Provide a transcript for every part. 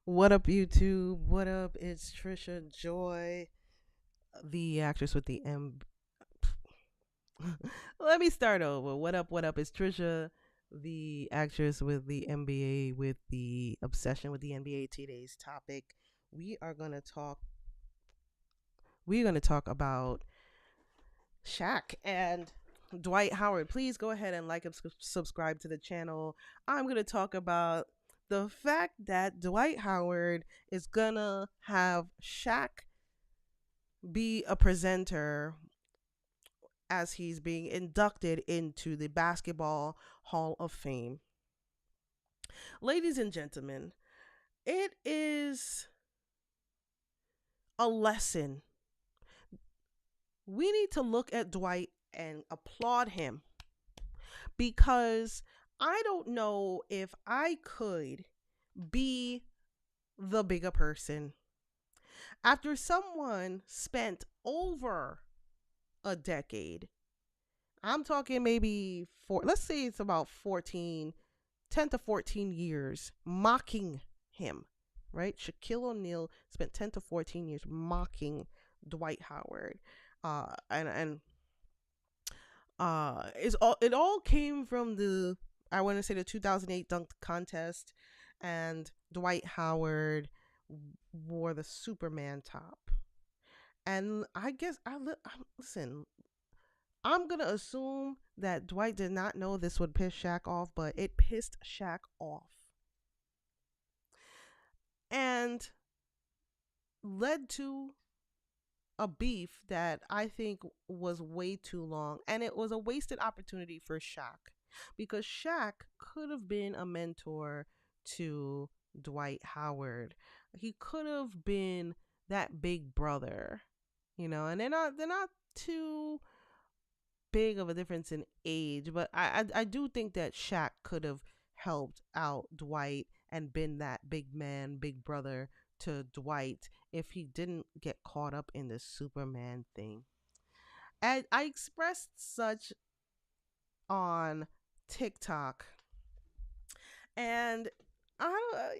What up, YouTube? What up? It's Trisha Joy, the actress with the M. Let me start over. What up? What up? It's Trisha, the actress with the NBA, with the obsession with the NBA. Today's topic, we are gonna talk. We're gonna talk about Shaq and Dwight Howard. Please go ahead and like and subscribe to the channel. I'm going to talk about the fact that Dwight Howard is going to have Shaq be a presenter as he's being inducted into the Basketball Hall of Fame. Ladies and gentlemen, it is a lesson. We need to look at Dwight and applaud him because I don't know if I could be the bigger person. After someone spent over a decade, I'm talking maybe let's say it's about 14, 10 to 14 years mocking him, right? Shaquille O'Neal spent 10 to 14 years mocking Dwight Howard. It all came from the, I want to say, the 2008 dunk contest, and Dwight Howard wore the Superman top. And I guess listen. I'm gonna assume that Dwight did not know this would piss Shaq off, but it pissed Shaq off and led to a beef that I think was way too long, and it was a wasted opportunity for Shaq because Shaq could have been a mentor to Dwight Howard. He could have been that big brother, and they're not too big of a difference in age, but I do think that Shaq could have helped out Dwight and been that big man, big brother to Dwight if he didn't get caught up in the Superman thing. And I expressed such on TikTok, and I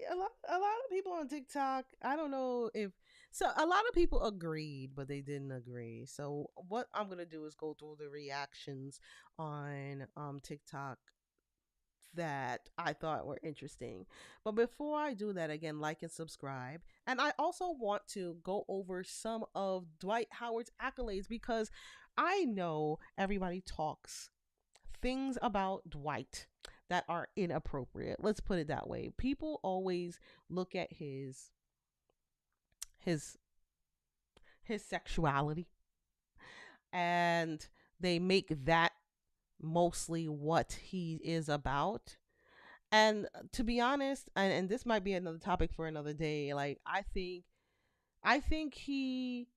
don't, a lot of people on TikTok. I don't know if so. A lot of people agreed, but they didn't agree. So what I'm gonna do is go through the reactions on TikTok that I thought were interesting. But before I do that, again, like and subscribe. And I also want to go over some of Dwight Howard's accolades because I know everybody talks things about Dwight that are inappropriate. Let's put it that way. People always look at his his sexuality and they make that mostly what he is about. And to be honest, and this might be another topic for another day, like I think he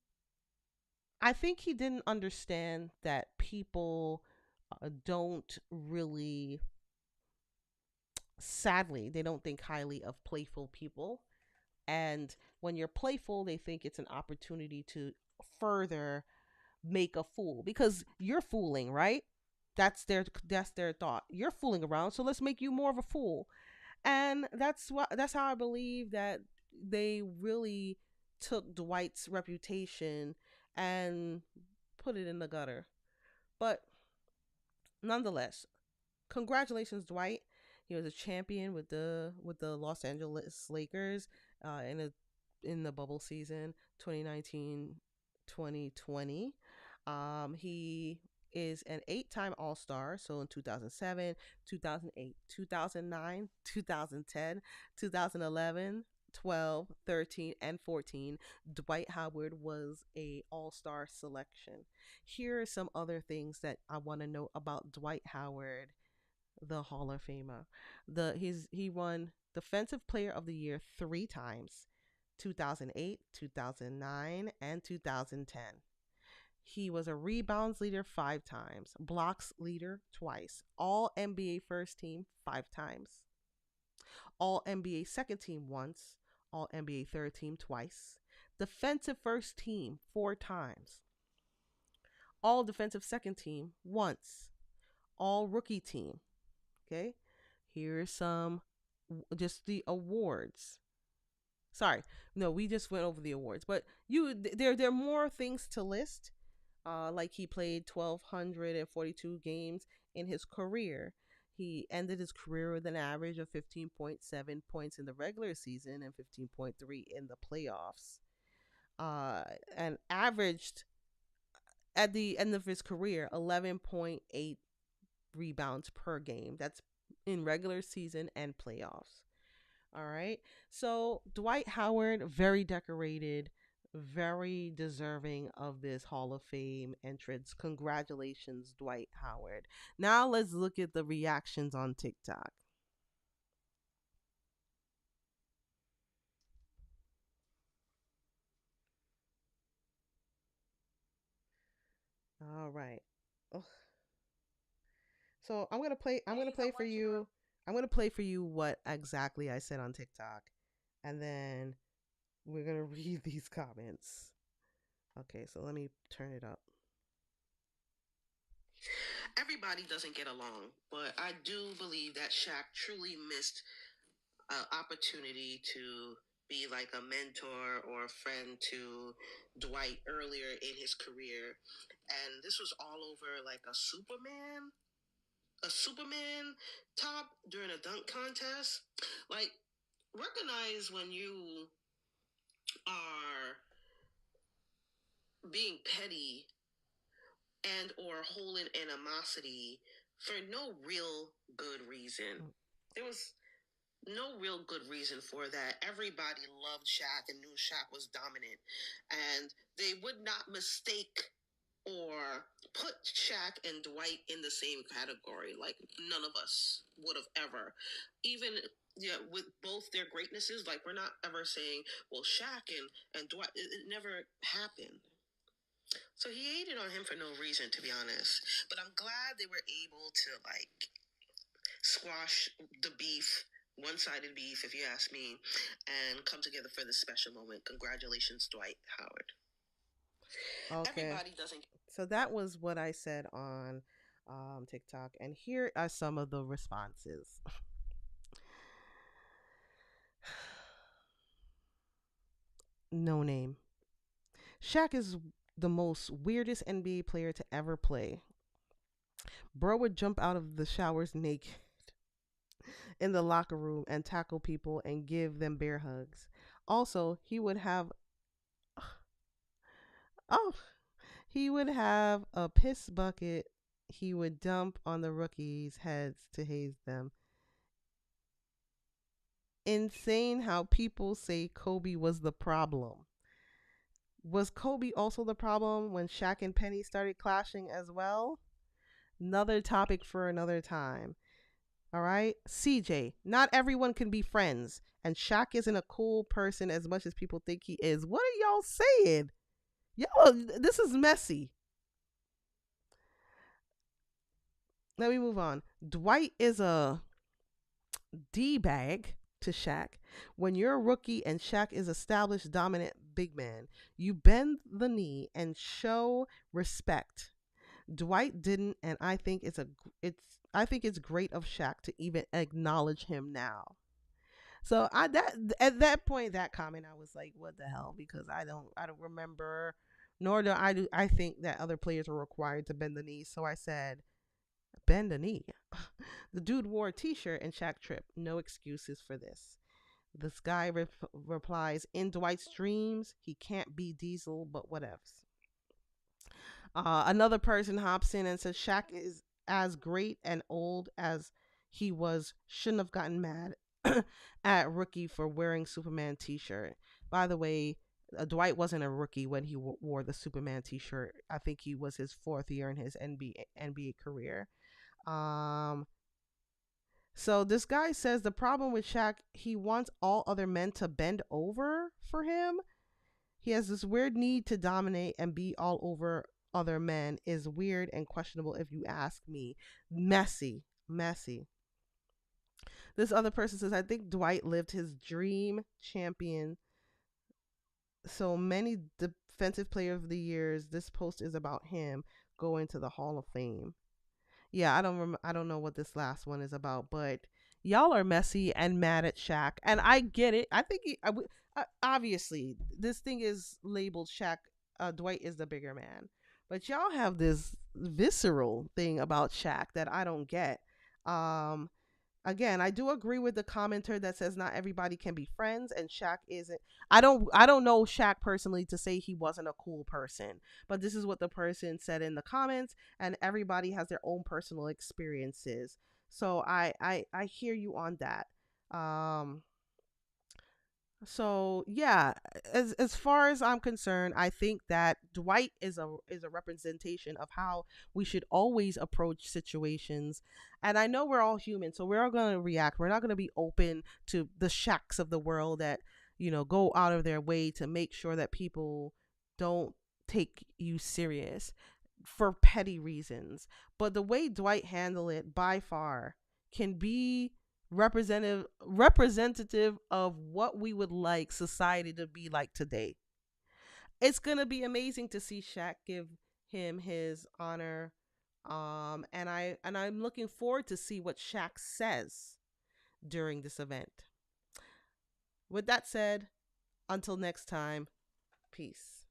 I think he didn't understand that people don't really, sadly, they don't think highly of playful people. And when you're playful, they think it's an opportunity to further make a fool because you're fooling, right? That's their thought. You're fooling around, so let's make you more of a fool. And that's how I believe that they really took Dwight's reputation and put it in the gutter. But nonetheless, congratulations, Dwight. He was a champion with the Los Angeles Lakers in the bubble season 2019 2020. He is an 8-time All-Star, so in 2007, 2008, 2009, 2010, 2011, 12, 13, and 14, Dwight Howard was a All-Star selection. Here are some other things that I want to know about Dwight Howard, the Hall of Famer. He won Defensive Player of the Year 3 times, 2008, 2009, and 2010. He was a rebounds leader 5 times, blocks leader twice, all NBA first team 5 times, all NBA second team once, all NBA third team twice, defensive first team 4 times, all defensive second team once, all rookie team. Okay, here's some just the awards. Sorry, no, we just went over the awards, but there are more things to list. Like he played 1,242 games in his career. He ended his career with an average of 15.7 points in the regular season and 15.3 in the playoffs. Uh, and averaged at the end of his career 11.8 rebounds per game. That's in regular season and playoffs. All right. So Dwight Howard, very decorated, very deserving of this Hall of Fame entrance. Congratulations, Dwight Howard. Now let's look at the reactions on TikTok. All right. Ugh. So I'm gonna play for you. I'm gonna play for you what exactly I said on TikTok, and then we're gonna read these comments. Okay, so let me turn it up. Everybody doesn't get along, but I do believe that Shaq truly missed an opportunity to be like a mentor or a friend to Dwight earlier in his career. And this was all over like a Superman top during a dunk contest. Like, recognize when you are being petty and or holding animosity for no real good reason. There was no real good reason for that. Everybody loved Shaq and knew Shaq was dominant. And they would not mistake or put Shaq and Dwight in the same category. Like, none of us would have ever. Even, yeah, with both their greatnesses, like, we're not ever saying, well, Shaq and Dwight, it never happened. So he hated on him for no reason, to be honest. But I'm glad they were able to, like, squash the beef, one-sided beef, if you ask me, and come together for this special moment. Congratulations, Dwight Howard. Okay. Everybody doesn't. So that was what I said on TikTok, and here are some of the responses. No name. Shaq is the most weirdest NBA player to ever play. Bro would jump out of the showers naked in the locker room and tackle people and give them bear hugs. Also, oh, he would have a piss bucket he would dump on the rookies' heads to haze them. Insane how people say Kobe was the problem. Was Kobe also the problem when Shaq and Penny started clashing as well? Another topic for another time. All right. CJ, not everyone can be friends. And Shaq isn't a cool person as much as people think he is. What are y'all saying? Yo, this is messy. Let me move on. Dwight is a D bag to Shaq. When you're a rookie and Shaq is established dominant big man, you bend the knee and show respect. Dwight didn't, and I think it's great of Shaq to even acknowledge him now. So I that at that point, that comment, I was like, what the hell? Because I don't remember, nor do I think that other players were required to bend the knee. So I said, bend a knee. The dude wore a t-shirt and Shaq tripped. No excuses for this. This guy replies, in Dwight's dreams, he can't be Diesel, but whatevs. Another person hops in and says Shaq is as great and old as he was. Shouldn't have gotten mad at rookie for wearing Superman t-shirt. By the way, Dwight wasn't a rookie when he wore the Superman t-shirt. I think he was his fourth year in his NBA career. Um, so this guy says the problem with Shaq, he wants all other men to bend over for him. He has this weird need to dominate and be all over other men is weird and questionable if you ask me. Messy, messy. This other person says, I think Dwight lived his dream champion. So many defensive player of the years. This post is about him going to the Hall of Fame. Yeah, I don't know what this last one is about, but y'all are messy and mad at Shaq, and I get it. I think obviously this thing is labeled Shaq. Dwight is the bigger man, but y'all have this visceral thing about Shaq that I don't get. Um, Again, I do agree with the commenter that says not everybody can be friends, and Shaq isn't. I don't know Shaq personally to say he wasn't a cool person, but this is what the person said in the comments, and everybody has their own personal experiences. So I hear you on that. Um, so yeah, as far as I'm concerned, I think that Dwight is a representation of how we should always approach situations. And I know we're all human, so we're all going to react. We're not going to be open to the Shacks of the world that go out of their way to make sure that people don't take you serious for petty reasons. But the way Dwight handled it by far can be representative of what we would like society to be like today. It's gonna be amazing to see Shaq give him his honor. And I'm looking forward to see what Shaq says during this event. With that said, until next time, peace.